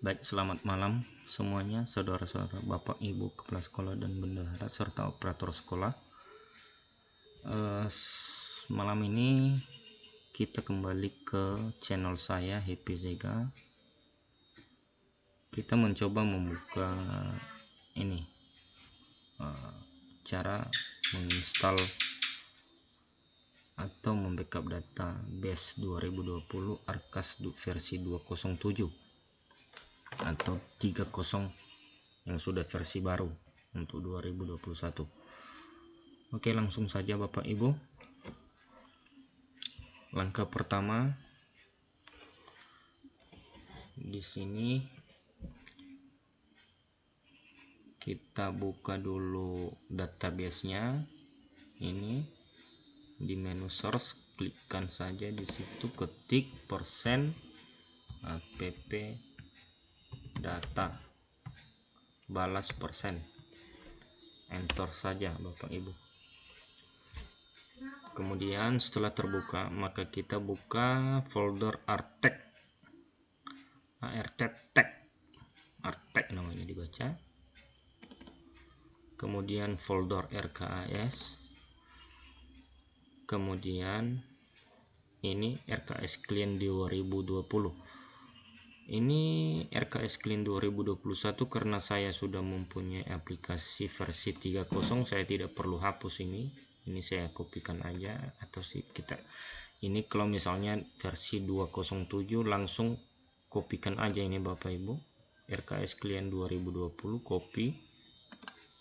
Baik, selamat malam semuanya, saudara-saudara, bapak, ibu, kepala sekolah dan bendahara serta operator sekolah. Malam ini kita kembali ke channel saya, Happy Zega. Kita mencoba membuka ini cara menginstal atau membackup data base 2020 Arkas versi 207 atau 30 yang sudah versi baru untuk 2021. Oke, langsung saja Bapak Ibu. Langkah pertama, di sini kita buka dulu database-nya. Ini di menu source, klikkan saja di situ, ketik %app data, balas %, enter saja Bapak Ibu. Kemudian setelah terbuka, maka kita buka folder artek namanya dibaca. Kemudian folder RKAS, kemudian ini RKS Clean 2020. Ini RKS Clean 2021 karena saya sudah mempunyai aplikasi versi 30, saya tidak perlu hapus ini saya kopikan aja. Atau kita ini kalau misalnya versi 207 langsung kopikan aja ini Bapak Ibu, RKS Clean 2020,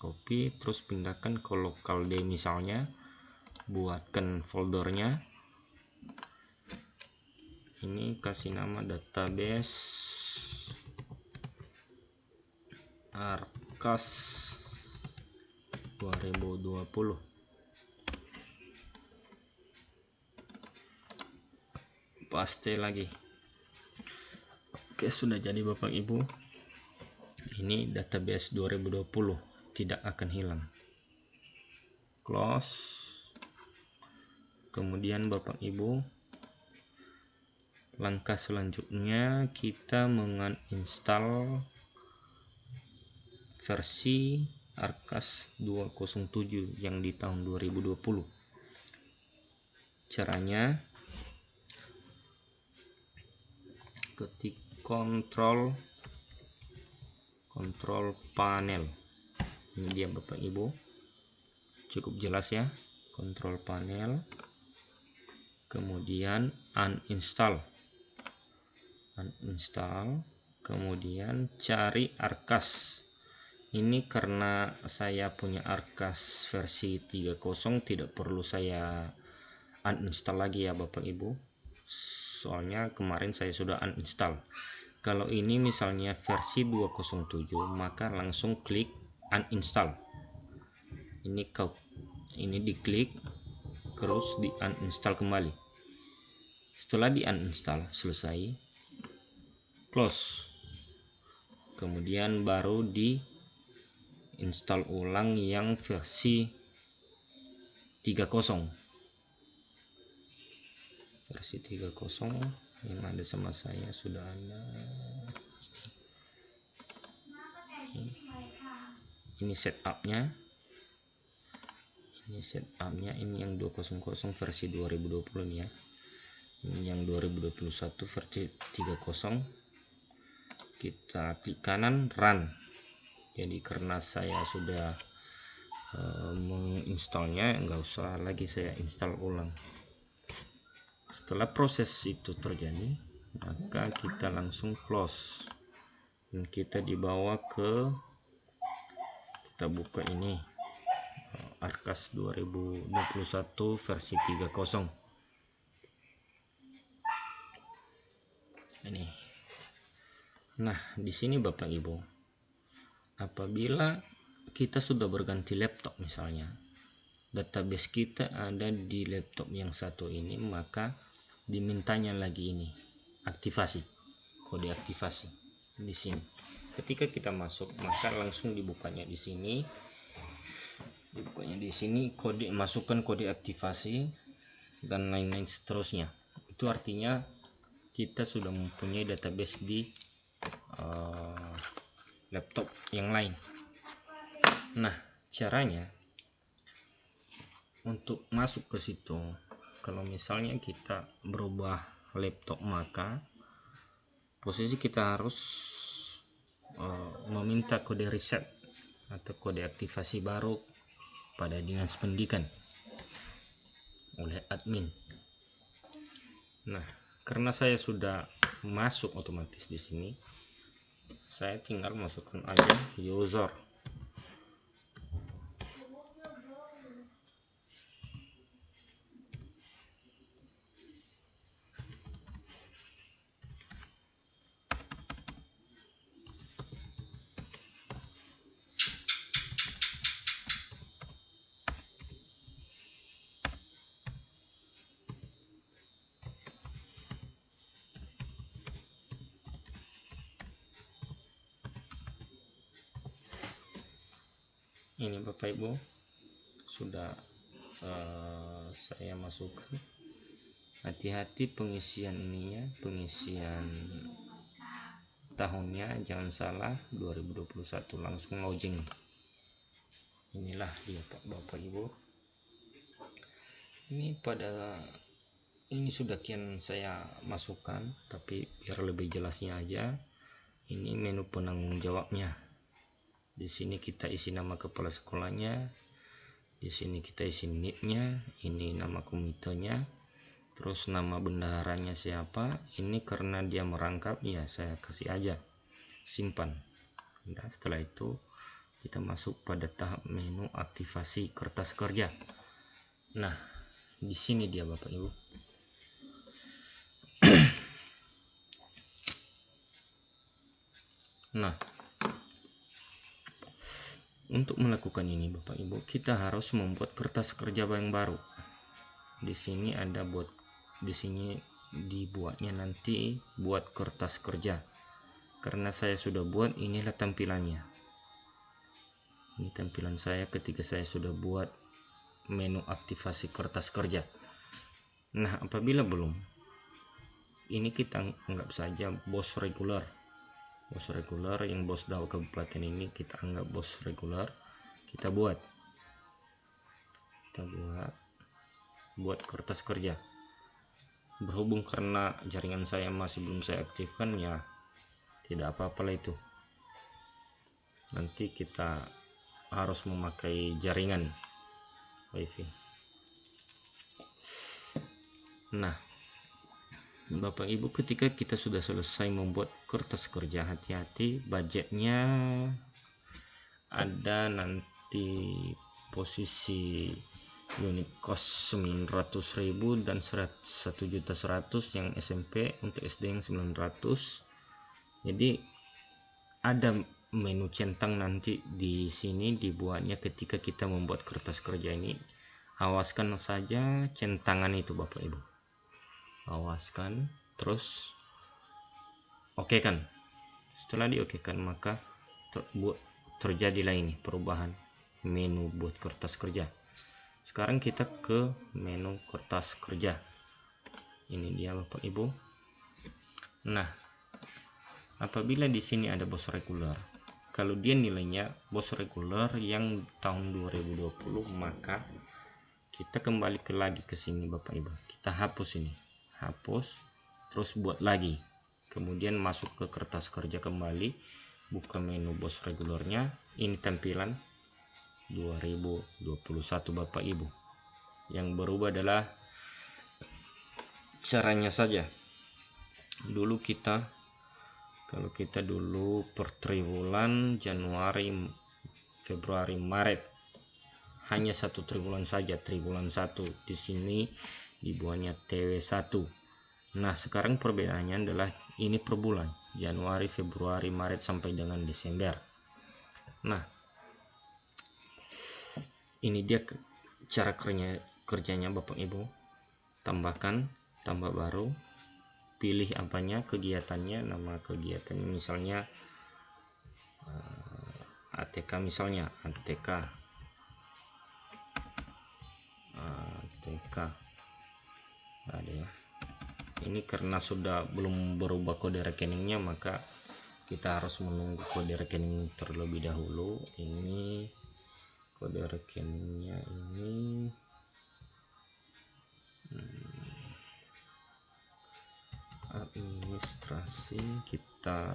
copy terus pindahkan ke local D, misalnya buatkan foldernya. Ini kasih nama database Arkas 2020. Paste lagi. Oke, sudah jadi Bapak Ibu. Ini database 2020 tidak akan hilang. Close. Kemudian Bapak Ibu, langkah selanjutnya kita menginstal versi Arkas 207 yang di tahun 2020. Caranya, ketik kontrol panel. Ini dia Bapak Ibu, cukup jelas ya, kontrol panel. Kemudian uninstall, kemudian cari Arkas. Ini karena saya punya Arkas versi 30, tidak perlu saya uninstall lagi ya Bapak Ibu, soalnya kemarin saya sudah uninstall. Kalau ini misalnya versi 207, maka langsung klik uninstall. Ini diklik terus di uninstall kembali. Setelah di uninstall selesai, close. Kemudian baru di install ulang yang versi 30. Versi 30 yang ada sama saya sudah ada. Ini setupnya. Ini yang 200 versi 2020 nih ya. Ini yang 2021 versi 30. Kita klik kanan run. Jadi karena saya sudah menginstalnya, nggak usah lagi saya install ulang. Setelah proses itu terjadi, maka kita langsung close dan kita dibawa ke, kita buka ini Arkas 2021 versi 30 ini. Nah, di sini Bapak Ibu, apabila kita sudah berganti laptop, misalnya database kita ada di laptop yang satu ini, maka dimintanya lagi ini aktivasi, kode aktivasi di sini. Ketika kita masuk, maka langsung dibukanya di sini, kode, masukkan kode aktivasi dan lain-lain seterusnya. Itu artinya kita sudah mempunyai database di laptop yang lain. Nah, caranya untuk masuk ke situ, kalau misalnya kita berubah laptop, maka posisi kita harus meminta kode reset atau kode aktivasi baru pada dinas pendidikan oleh admin. Nah, karena saya sudah masuk otomatis di sini, saya tinggal masukkan aja user. Ini Bapak Ibu sudah saya masukkan. Hati-hati pengisian ininya, pengisian tahunnya jangan salah, 2021 langsung login. Inilah dia Bapak Ibu. Ini sudah kian saya masukkan, tapi biar lebih jelasnya aja, ini menu penanggung jawabnya. Di sini kita isi nama kepala sekolahnya, di sini kita isi NIP-nya, ini nama komitonya, terus nama bendaharanya siapa. Ini karena dia merangkap, ya saya kasih aja simpan. Nah, setelah itu kita masuk pada tahap menu aktivasi kertas kerja. Nah, di sini dia Bapak Ibu. Nah, untuk melakukan ini Bapak Ibu, kita harus membuat kertas kerja yang baru. Di sini ada di sini dibuatnya nanti buat kertas kerja. Karena saya sudah buat, inilah tampilannya. Ini tampilan saya ketika saya sudah buat menu aktivasi kertas kerja. Nah, apabila belum, ini kita anggap saja bos reguler. Bos reguler yang bos dakwah kabupaten ini kita anggap bos reguler. Kita buat kertas kerja. Berhubung karena jaringan saya masih belum saya aktifkan, ya tidak apa-apa lah itu. Nanti kita harus memakai jaringan wifi. Nah, Bapak Ibu, ketika kita sudah selesai membuat kertas kerja, hati-hati budgetnya ada nanti posisi unit cost 900.000 dan 1.100.000 yang SMP, untuk SD yang 900. Jadi ada menu centang nanti di sini dibuatnya ketika kita membuat kertas kerja ini. Awaskan saja centangan itu Bapak Ibu. Awaskan, terus oke kan. Setelah diokekan, maka terjadilah ini perubahan menu buat kertas kerja. Sekarang kita ke menu kertas kerja. Ini dia Bapak Ibu. Nah, apabila di sini ada bos reguler, kalau dia nilainya bos reguler yang tahun 2020, maka kita kembali lagi ke sini Bapak Ibu. Kita hapus ini. Hapus, terus buat lagi, kemudian masuk ke kertas kerja kembali, buka menu bos regulernya. Ini tampilan 2021 Bapak Ibu. Yang berubah adalah caranya saja. Dulu kalau kita dulu per triwulan Januari, Februari, Maret, hanya satu triwulan saja, triwulan 1. Di sini dibuatnya TW1. Nah, sekarang perbedaannya adalah ini per bulan, Januari, Februari, Maret sampai dengan Desember. Nah, ini dia cara kerjanya Bapak Ibu. Tambah baru, pilih apanya, kegiatannya, nama kegiatannya, misalnya ATK, misalnya ATK ada ya. Ini karena sudah belum berubah kode rekeningnya, maka kita harus menunggu kode rekening terlebih dahulu. Ini kode rekeningnya ini administrasi, kita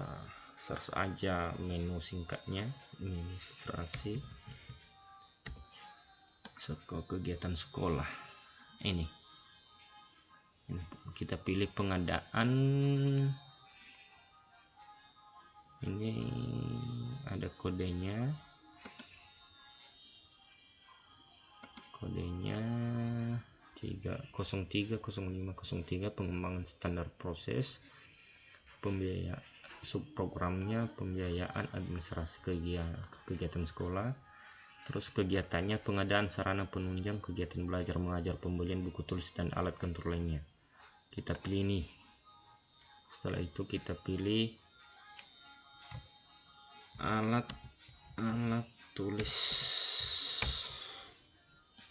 search aja menu singkatnya administrasi kegiatan sekolah. Ini kita pilih pengadaan, ini ada kodenya 3030503 pengembangan standar proses pembiayaan subprogramnya pembiayaan administrasi kegiatan sekolah. Terus kegiatannya pengadaan sarana penunjang kegiatan belajar mengajar, pembelian buku tulis dan alat kontrol lainnya. Kita pilih ini. Setelah itu kita pilih alat tulis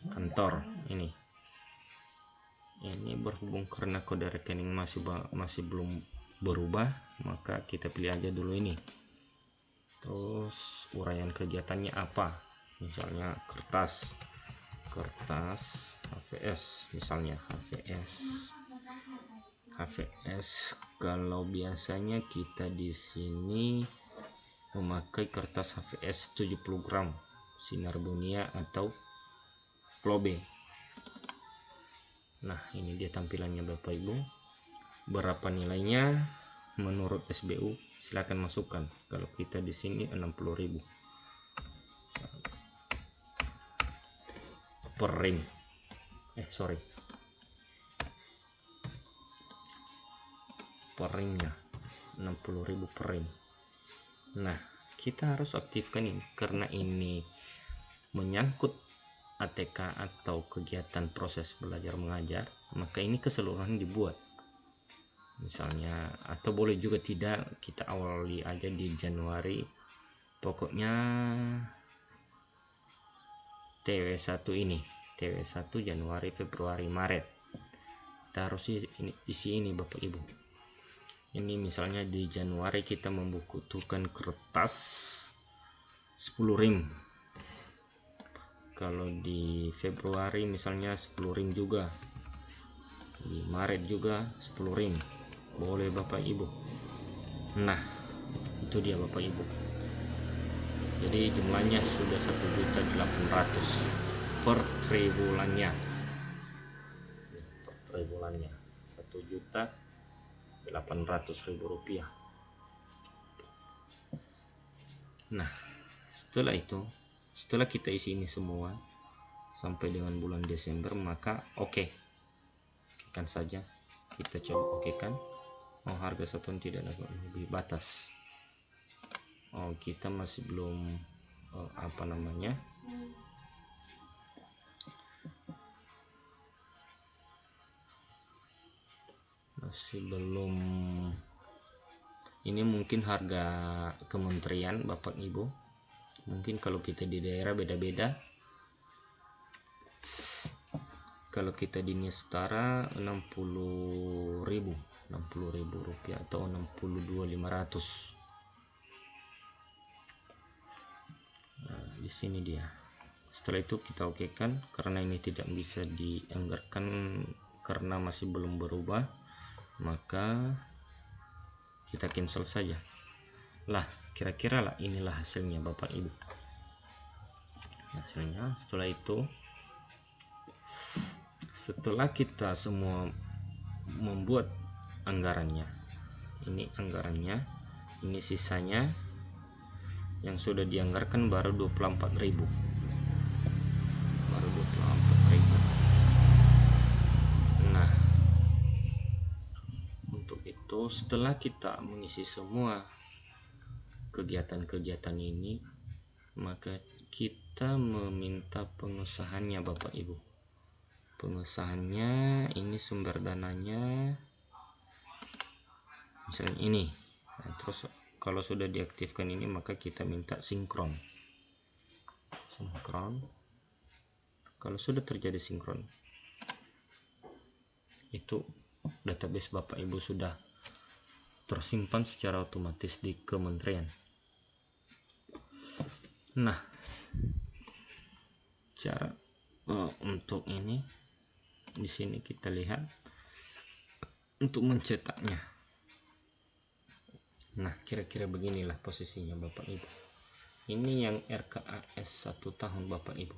kantor. Ini berhubung karena kode rekening masih belum berubah, maka kita pilih aja dulu ini. Terus uraian kegiatannya apa, misalnya kertas HVS, misalnya HVS. Kalau biasanya kita di sini memakai kertas HVS 70 gram sinar bunia atau Plobe. Nah, ini dia tampilannya Bapak Ibu. Berapa nilainya menurut SBU silakan masukkan. Kalau kita di sini 60.000 per rim. Per rimnya 60.000 per rim. Nah, kita harus aktifkan ini karena ini menyangkut ATK atau kegiatan proses belajar mengajar, maka ini keseluruhan dibuat. Misalnya, atau boleh juga tidak, kita awali aja di Januari. Pokoknya TW1 ini, TW1 Januari, Februari, Maret. Kita harus isi ini Bapak Ibu. Ini misalnya di Januari kita membutuhkan kertas 10 rim. Kalau di Februari misalnya 10 rim juga, di Maret juga 10 rim, boleh Bapak Ibu. Nah, itu dia Bapak Ibu. Jadi jumlahnya sudah 1.800.000 per tribulannya. Per tribulannya 1.800.000 rupiah. Nah, setelah kita isi ini semua sampai dengan bulan Desember, maka oke kan saja, kita coba oke kan. Harga satuan tidak dapat lebih batas. Kita masih belum ini mungkin harga kementerian Bapak Ibu. Mungkin kalau kita di daerah beda-beda. Kalau kita di Nias Utara 60.000 rupiah atau 62.500. Nah, di sini dia. Setelah itu kita okekan karena ini tidak bisa dianggarkan karena masih belum berubah, maka kita cancel saja. Lah, kira-kira lah inilah hasilnya Bapak Ibu. Hasilnya setelah kita semua membuat anggarannya, ini anggarannya, ini sisanya yang sudah dianggarkan baru 24.000. Nah, untuk itu setelah kita mengisi semua kegiatan-kegiatan ini, maka kita meminta pengesahannya Bapak Ibu. Pengesahannya ini sumber dananya misalnya ini. Nah, terus kalau sudah diaktifkan ini, maka kita minta sinkron. Kalau sudah terjadi sinkron, itu database Bapak Ibu sudah tersimpan secara otomatis di kementerian. Nah, cara untuk ini di sini kita lihat untuk mencetaknya. Nah, kira-kira beginilah posisinya Bapak Ibu. Ini yang RKAS 1 tahun Bapak Ibu.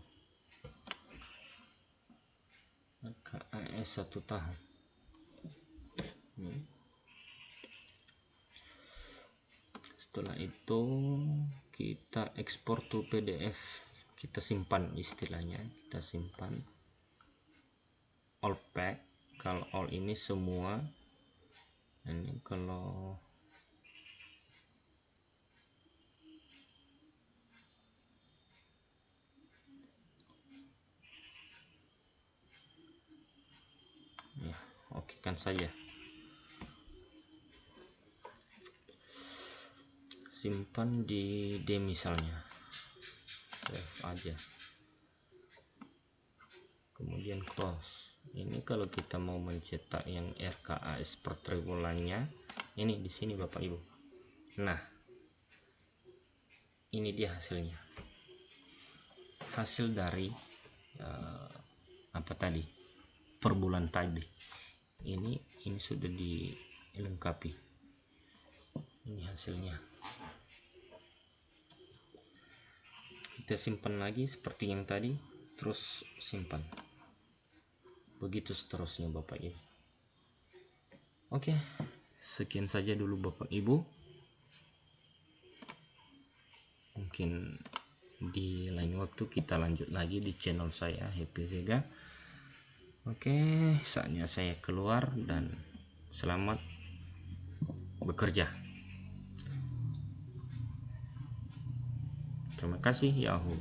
RKAS 1 tahun. Setelah itu kita ekspor to PDF, kita simpan, istilahnya kita simpan all pack. Kalau all ini semua, ini kalau ya, oke kan saja, simpan di D misalnya, save aja, kemudian close. Ini kalau kita mau mencetak yang RKAS per triwulannya, ini di sini Bapak Ibu. Nah, ini dia hasilnya, hasil dari apa tadi, per bulan tadi. Ini sudah dilengkapi, ini hasilnya. Kita simpan lagi seperti yang tadi, terus simpan, begitu seterusnya Bapak Ibu. Oke, sekian saja dulu Bapak Ibu. Mungkin di lain waktu kita lanjut lagi di channel saya, Happy Zega. Oke, saatnya saya keluar dan selamat bekerja. Terima kasih Yahoo.